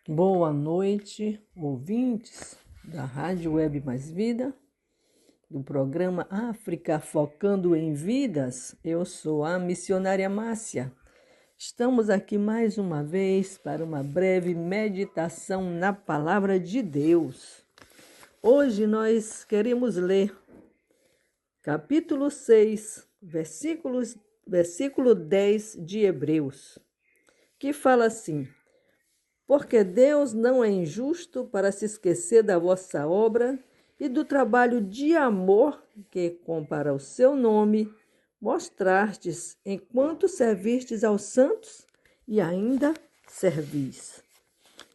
Boa noite, ouvintes da Rádio Web Mais Vida, do programa África Focando em Vidas. Eu sou a missionária Márcia. Estamos aqui mais uma vez para uma breve meditação na Palavra de Deus. Hoje nós queremos ler capítulo 6, versículo 10 de Hebreus, que fala assim: porque Deus não é injusto para se esquecer da vossa obra e do trabalho de amor que, com para o seu nome, mostrastes enquanto servistes aos santos e ainda servis.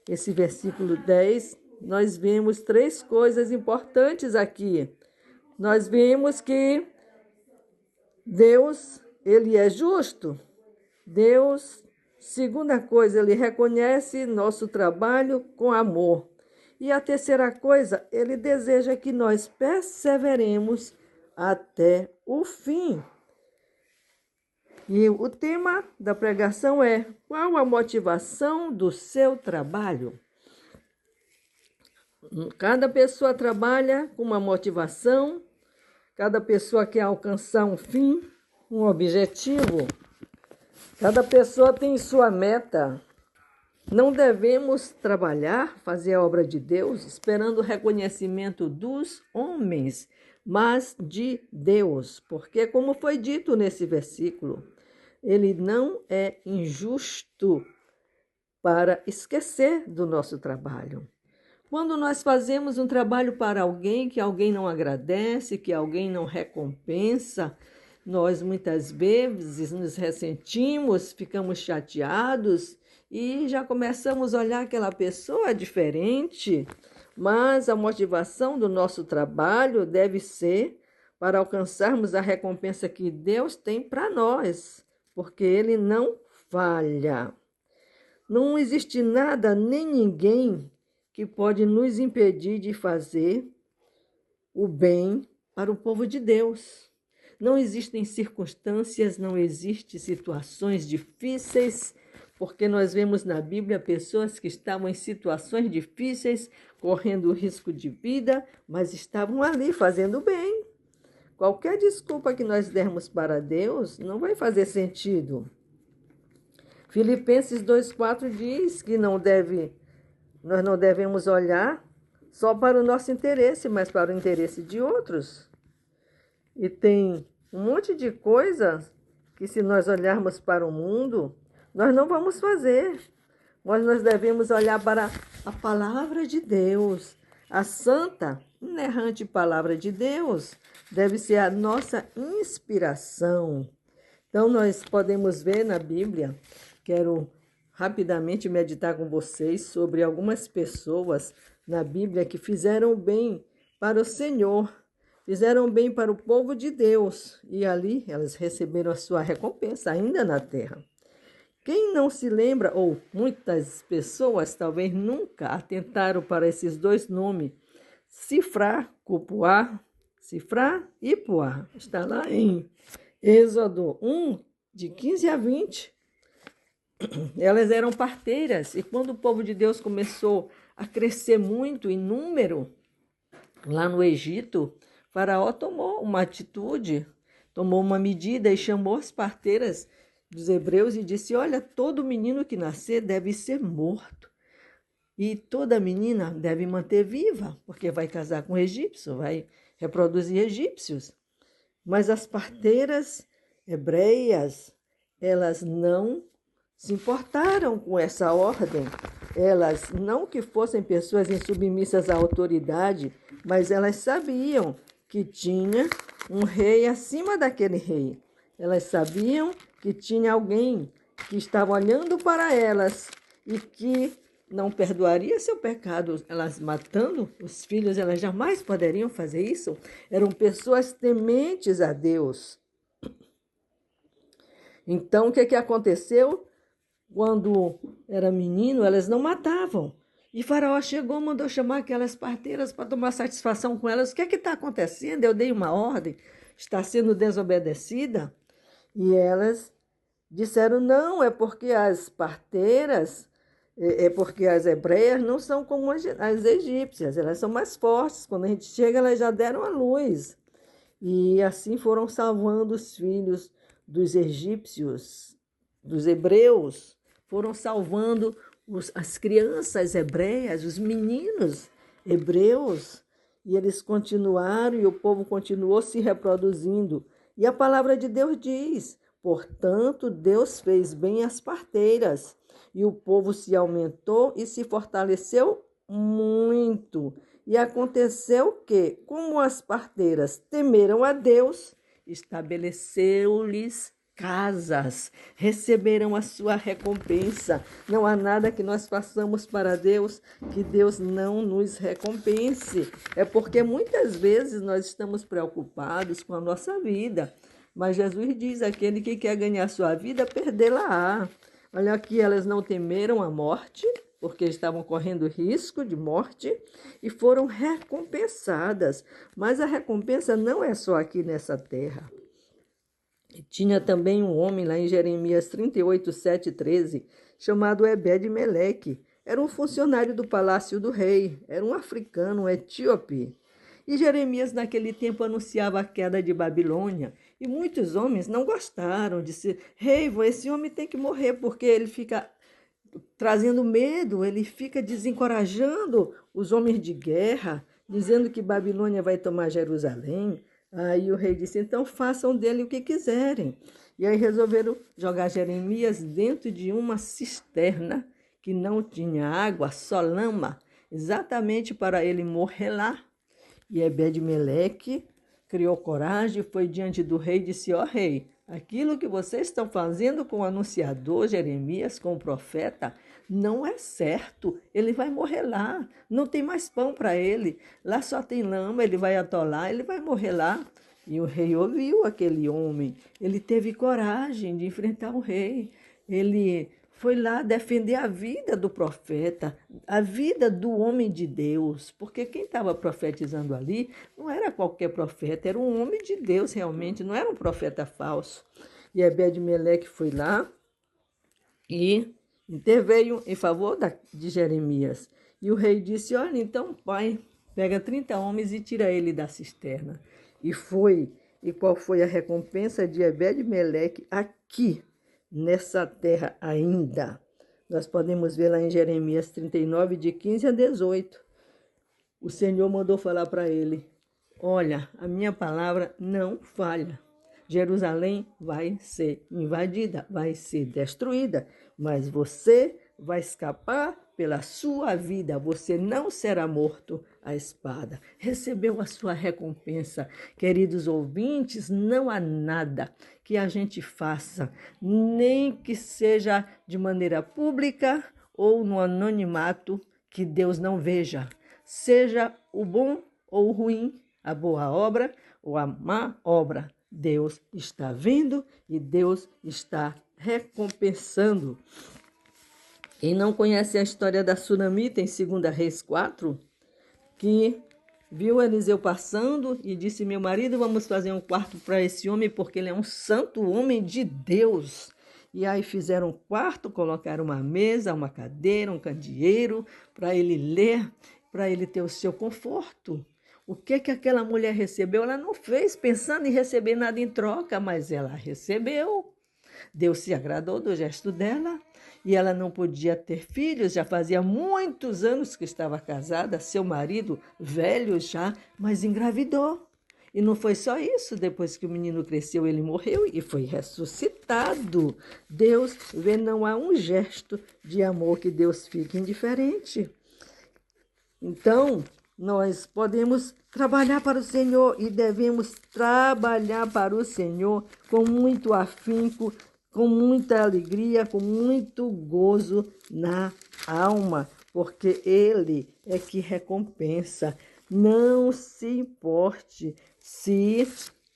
Esse versículo 10, nós vemos três coisas importantes aqui. Nós vimos que Deus, ele é justo. Deus, segunda coisa, ele reconhece nosso trabalho com amor. E a terceira coisa, ele deseja que nós perseveremos até o fim. E o tema da pregação é: qual a motivação do seu trabalho? Cada pessoa trabalha com uma motivação, cada pessoa quer alcançar um fim, um objetivo. Cada pessoa tem sua meta. Não devemos trabalhar, fazer a obra de Deus, esperando o reconhecimento dos homens, mas de Deus. Porque, como foi dito nesse versículo, ele não é injusto para esquecer do nosso trabalho. Quando nós fazemos um trabalho para alguém, que alguém não agradece, que alguém não recompensa, nós muitas vezes nos ressentimos, ficamos chateados e já começamos a olhar aquela pessoa diferente. Mas a motivação do nosso trabalho deve ser para alcançarmos a recompensa que Deus tem para nós, porque Ele não falha. Não existe nada nem ninguém que pode nos impedir de fazer o bem para o povo de Deus. Não existem circunstâncias, não existem situações difíceis, porque nós vemos na Bíblia pessoas que estavam em situações difíceis, correndo risco de vida, mas estavam ali fazendo bem. Qualquer desculpa que nós dermos para Deus não vai fazer sentido. Filipenses 2,4 diz que nós não devemos olhar só para o nosso interesse, mas para o interesse de outros. E tem um monte de coisa que, se nós olharmos para o mundo, nós não vamos fazer. Mas nós devemos olhar para a palavra de Deus. A santa, inerrante palavra de Deus deve ser a nossa inspiração. Então, nós podemos ver na Bíblia, quero rapidamente meditar com vocês sobre algumas pessoas na Bíblia que fizeram bem para o Senhor. Fizeram bem para o povo de Deus e ali elas receberam a sua recompensa ainda na terra. Quem não se lembra, ou muitas pessoas talvez nunca atentaram para esses dois nomes, Sifrá, Cupuá, Sifrá e Puá. Está lá em Êxodo 1, de 15 a 20. Elas eram parteiras e quando o povo de Deus começou a crescer muito em número lá no Egito, Faraó tomou uma atitude, tomou uma medida e chamou as parteiras dos hebreus e disse: olha, todo menino que nascer deve ser morto. E toda menina deve manter viva, porque vai casar com egípcio, vai reproduzir egípcios. Mas as parteiras hebreias, elas não se importaram com essa ordem. Elas, não que fossem pessoas insubmissas à autoridade, mas elas sabiam que tinha um rei acima daquele rei. Elas sabiam que tinha alguém que estava olhando para elas e que não perdoaria seu pecado. Elas matando os filhos, elas jamais poderiam fazer isso. Eram pessoas tementes a Deus. Então, o que aconteceu? Quando era menino, elas não matavam. E Faraó chegou, mandou chamar aquelas parteiras para tomar satisfação com elas. O que está acontecendo? Eu dei uma ordem, está sendo desobedecida. E elas disseram: não, é porque as parteiras É porque as hebreias não são como as egípcias, elas são mais fortes. Quando a gente chega, elas já deram a luz. E assim foram salvando os filhos dos egípcios, dos hebreus, foram salvando as crianças hebreias, os meninos hebreus, e eles continuaram e o povo continuou se reproduzindo. E a palavra de Deus diz: portanto, Deus fez bem as parteiras, e o povo se aumentou e se fortaleceu muito. E aconteceu que, como as parteiras temeram a Deus, estabeleceu-lhes casas, receberam a sua recompensa. Não há nada que nós façamos para Deus que Deus não nos recompense. É porque muitas vezes nós estamos preocupados com a nossa vida. Mas Jesus diz: aquele que quer ganhar sua vida, perdê-la-á. Olha aqui, elas não temeram a morte, porque estavam correndo risco de morte, e foram recompensadas. Mas a recompensa não é só aqui nessa terra. Tinha também um homem lá em Jeremias 38, 7 e 13, chamado Ebed-Meleque. Era um funcionário do palácio do rei, era um africano, um etíope. E Jeremias, naquele tempo, anunciava a queda de Babilônia. E muitos homens não gostaram, disse: rei, esse homem tem que morrer, porque ele fica trazendo medo, ele fica desencorajando os homens de guerra, dizendo que Babilônia vai tomar Jerusalém. Aí o rei disse: então façam dele o que quiserem. E aí resolveram jogar Jeremias dentro de uma cisterna que não tinha água, só lama, exatamente para ele morrer lá. E Ebed-Meleque criou coragem, foi diante do rei e disse: ó rei, aquilo que vocês estão fazendo com o anunciador Jeremias, com o profeta, não é certo. Ele vai morrer lá. Não tem mais pão para ele. Lá só tem lama, ele vai atolar, ele vai morrer lá. E o rei ouviu aquele homem. Ele teve coragem de enfrentar o rei. Ele foi lá defender a vida do profeta, a vida do homem de Deus, porque quem estava profetizando ali não era qualquer profeta, era um homem de Deus realmente, não era um profeta falso. E Ebed-Meleque foi lá e interveio em favor de Jeremias. E o rei disse: olha, então, pai, pega 30 homens e tira ele da cisterna. E foi. E qual foi a recompensa de Ebed-Meleque aqui, nessa terra ainda? Nós podemos ver lá em Jeremias 39, de 15 a 18. O Senhor mandou falar para ele: olha, a minha palavra não falha. Jerusalém vai ser invadida, vai ser destruída, mas você vai escapar pela sua vida, você não será morto à espada. Recebeu a sua recompensa. Queridos ouvintes, não há nada que a gente faça, nem que seja de maneira pública ou no anonimato, que Deus não veja. Seja o bom ou o ruim, a boa obra ou a má obra, Deus está vendo e Deus está recompensando. Quem não conhece a história da Sunamita em 2 Reis 4, que viu Eliseu passando e disse: meu marido, vamos fazer um quarto para esse homem porque ele é um santo homem de Deus. E aí fizeram um quarto, colocaram uma mesa, uma cadeira, um candeeiro para ele ler, para ele ter o seu conforto. O que aquela mulher recebeu? Ela não fez pensando em receber nada em troca, mas ela recebeu. Deus se agradou do gesto dela e ela não podia ter filhos, já fazia muitos anos que estava casada, seu marido velho já, mas engravidou. E não foi só isso, depois que o menino cresceu, ele morreu e foi ressuscitado. Deus vê, não há um gesto de amor que Deus fique indiferente. Então, nós podemos trabalhar para o Senhor e devemos trabalhar para o Senhor com muito afinco, com muita alegria, com muito gozo na alma, porque Ele é que recompensa. Não se importe se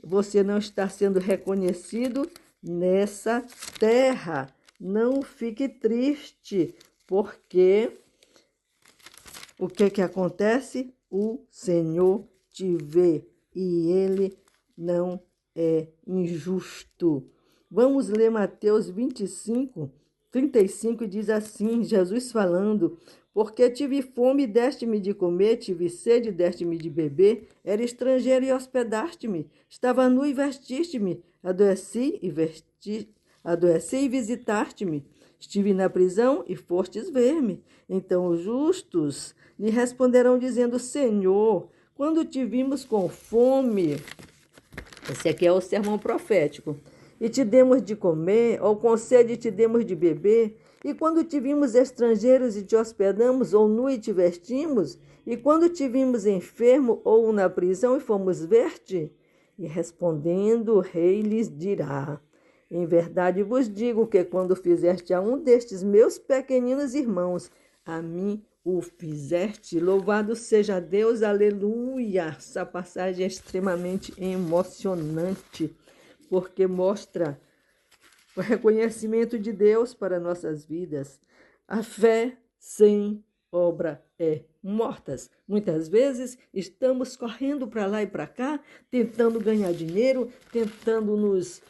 você não está sendo reconhecido nessa terra. Não fique triste, porque o que acontece? O Senhor te vê e Ele não é injusto. Vamos ler Mateus 25, 35 diz assim, Jesus falando: porque tive fome e deste-me de comer, tive sede e deste-me de beber, era estrangeiro e hospedaste-me, estava nu e vestiste-me, adoeci e visitaste-me, estive na prisão e fostes ver-me. Então os justos lhe responderão dizendo: Senhor, quando te vimos com fome, esse aqui é o sermão profético, e te demos de comer, ou com sede te demos de beber, e quando te vimos estrangeiros e te hospedamos, ou nu e te vestimos, e quando te vimos enfermo ou na prisão e fomos ver-te? E respondendo, o rei lhes dirá: em verdade vos digo que quando fizeste a um destes meus pequeninos irmãos, a mim o fizeste. Louvado seja Deus, aleluia! Essa passagem é extremamente emocionante, porque mostra o reconhecimento de Deus para nossas vidas. A fé sem obra é morta. Muitas vezes estamos correndo para lá e para cá, tentando ganhar dinheiro, tentando nos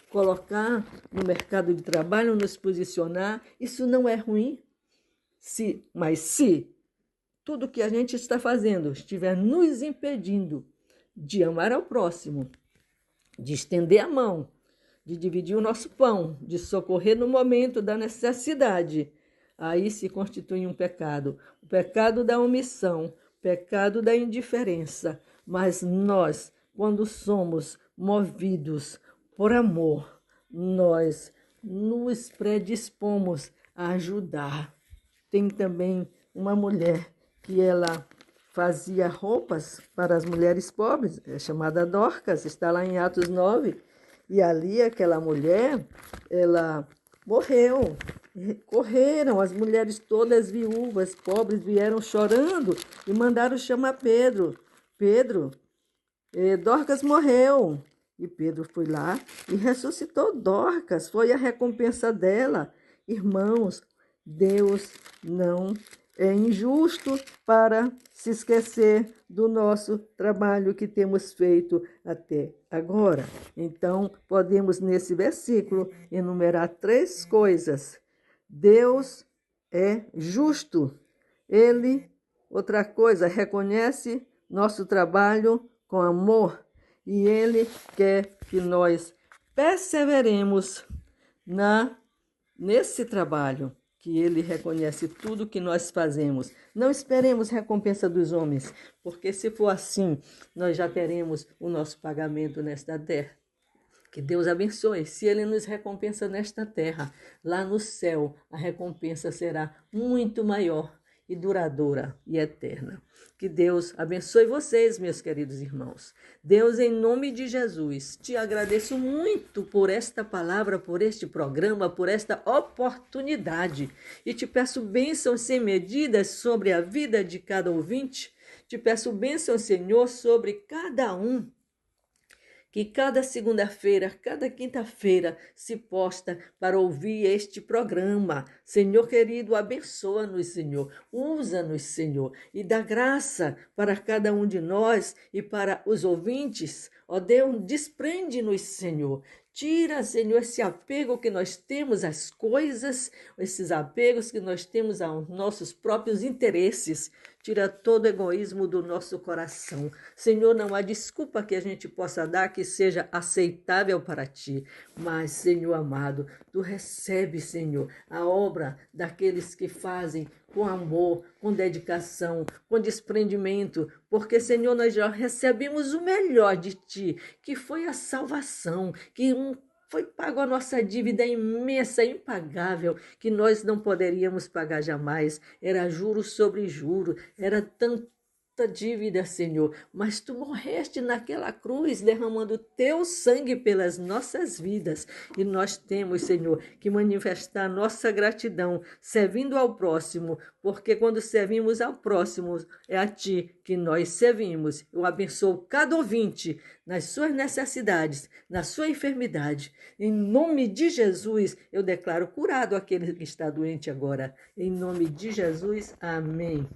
colocar no mercado de trabalho, nos posicionar. Isso não é ruim, mas se tudo que a gente está fazendo estiver nos impedindo de amar ao próximo, de estender a mão, de dividir o nosso pão, de socorrer no momento da necessidade, aí se constitui um pecado. O pecado da omissão, o pecado da indiferença. Mas nós, quando somos movidos por amor, nós nos predispomos a ajudar. Tem também uma mulher que ela fazia roupas para as mulheres pobres, é chamada Dorcas, está lá em Atos 9. E ali aquela mulher, ela morreu. Correram, as mulheres todas viúvas, pobres, vieram chorando e mandaram chamar Pedro. Pedro, Dorcas morreu. E Pedro foi lá e ressuscitou Dorcas, foi a recompensa dela. Irmãos, Deus não é injusto para se esquecer do nosso trabalho que temos feito até agora. Então, podemos nesse versículo enumerar 3 coisas. Deus é justo. Ele, outra coisa, reconhece nosso trabalho com amor e ele quer que nós perseveremos nesse trabalho, que ele reconhece tudo que nós fazemos. Não esperemos recompensa dos homens, porque se for assim, nós já teremos o nosso pagamento nesta terra. Que Deus abençoe. Se ele nos recompensa nesta terra, lá no céu, a recompensa será muito maior e duradoura e eterna. Que Deus abençoe vocês, meus queridos irmãos. Deus, em nome de Jesus, te agradeço muito por esta palavra, por este programa, por esta oportunidade. E te peço bênçãos sem medidas sobre a vida de cada ouvinte. Te peço bênçãos, Senhor, sobre cada um. Que cada segunda-feira, cada quinta-feira se posta para ouvir este programa. Senhor querido, abençoa-nos, Senhor. Usa-nos, Senhor. E dá graça para cada um de nós e para os ouvintes. Ó Deus, desprende-nos, Senhor. Tira, Senhor, esse apego que nós temos às coisas, esses apegos que nós temos aos nossos próprios interesses. Tira todo o egoísmo do nosso coração. Senhor, não há desculpa que a gente possa dar que seja aceitável para ti. Mas, Senhor amado, tu recebes, Senhor, a obra daqueles que fazem com amor, com dedicação, com desprendimento, porque, Senhor, nós já recebemos o melhor de ti, que foi a salvação, que foi pago a nossa dívida imensa, impagável, que nós não poderíamos pagar jamais. Era juro sobre juro, era tanta dívida, Senhor, mas tu morreste naquela cruz, derramando teu sangue pelas nossas vidas, e nós temos, Senhor, que manifestar nossa gratidão, servindo ao próximo, porque quando servimos ao próximo, é a ti que nós servimos. Eu abençoo cada ouvinte nas suas necessidades, na sua enfermidade. Em nome de Jesus, eu declaro curado aquele que está doente agora. Em nome de Jesus, amém.